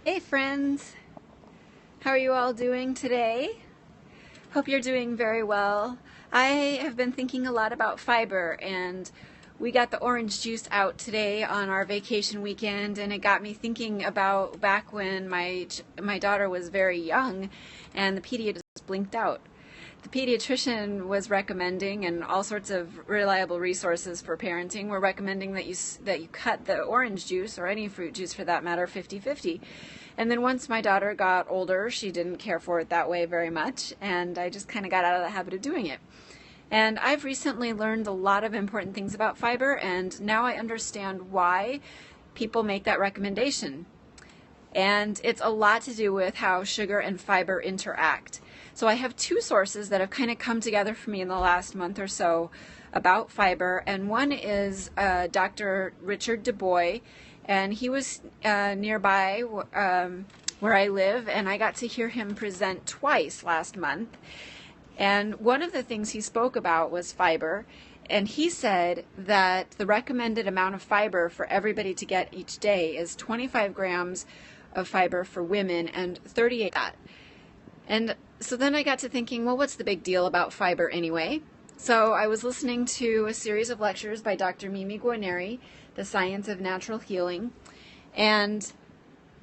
Hey friends, how are you all doing today? Hope you're doing very well. I have been thinking a lot about fiber, and we got the orange juice out today on our vacation weekend, and it got me thinking about back when my daughter was very young and the pediatrician blinked out. The pediatrician was recommending, and all sorts of reliable resources for parenting were recommending that you cut the orange juice, or any fruit juice for that matter, 50-50. And then once my daughter got older, she didn't care for it that way very much, and I just kind of got out of the habit of doing it. And I've recently learned a lot of important things about fiber, and now I understand why people make that recommendation. And it's a lot to do with how sugar and fiber interact. So I have two sources that have kind of come together for me in the last month or so about fiber, and one is Dr. Richard Dubois, and he was nearby where I live, and I got to hear him present twice last month. And one of the things he spoke about was fiber, and he said that the recommended amount of fiber for everybody to get each day is 25 grams of fiber for women and 38 that. And so then I got to thinking, well, what's the big deal about fiber anyway? So I was listening to a series of lectures by Dr. Guarneri, The Science of Natural Healing, and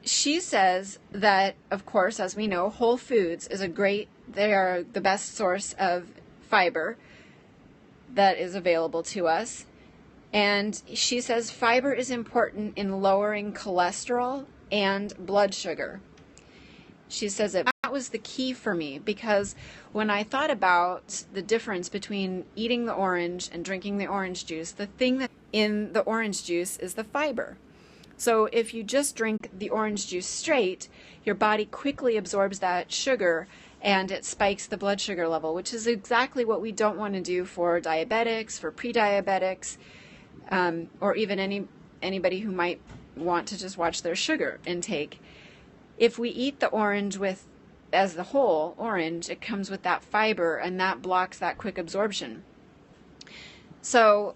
she says that, of course, as we know, whole foods they are the best source of fiber that is available to us. And she says fiber is important in lowering cholesterol and blood sugar. She says that was the key for me, because when I thought about the difference between eating the orange and drinking the orange juice, the thing that in the orange juice is the fiber. So if you just drink the orange juice straight, your body quickly absorbs that sugar and it spikes the blood sugar level, which is exactly what we don't want to do for diabetics, for pre-diabetics, or even anybody who might want to just watch their sugar intake. If we eat the orange as the whole orange, it comes with that fiber, and that blocks that quick absorption. So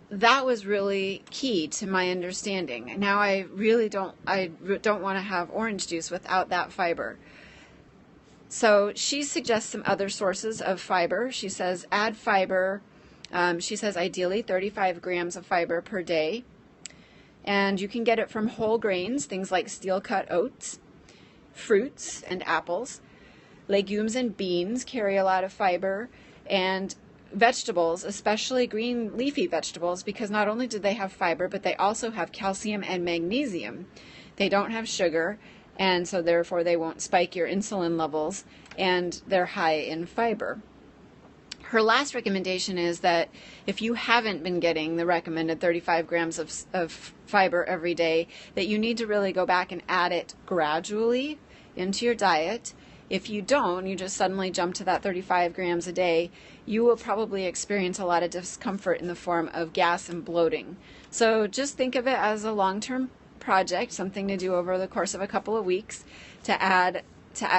that was really key to my understanding. Now I don't want to have orange juice without that fiber. So she suggests some other sources of fiber. She says add fiber. She says ideally 35 grams of fiber per day. And you can get it from whole grains, things like steel-cut oats, fruits and apples. Legumes and beans carry a lot of fiber, and vegetables, especially green leafy vegetables, because not only do they have fiber, but they also have calcium and magnesium. They don't have sugar, and so therefore they won't spike your insulin levels, and they're high in fiber. Her last recommendation is that if you haven't been getting the recommended 35 grams of fiber every day, that you need to really go back and add it gradually into your diet. If you don't, you just suddenly jump to that 35 grams a day, you will probably experience a lot of discomfort in the form of gas and bloating. So just think of it as a long-term project, something to do over the course of a couple of weeks to add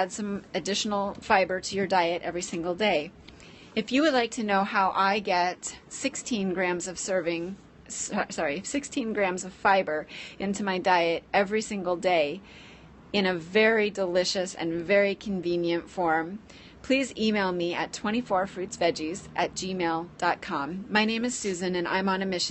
some additional fiber to your diet every single day. If you would like to know how I get 16 grams of fiber into my diet every single day in a very delicious and very convenient form, please email me at 24fruitsveggies@gmail.com. My name is Susan, and I'm on a mission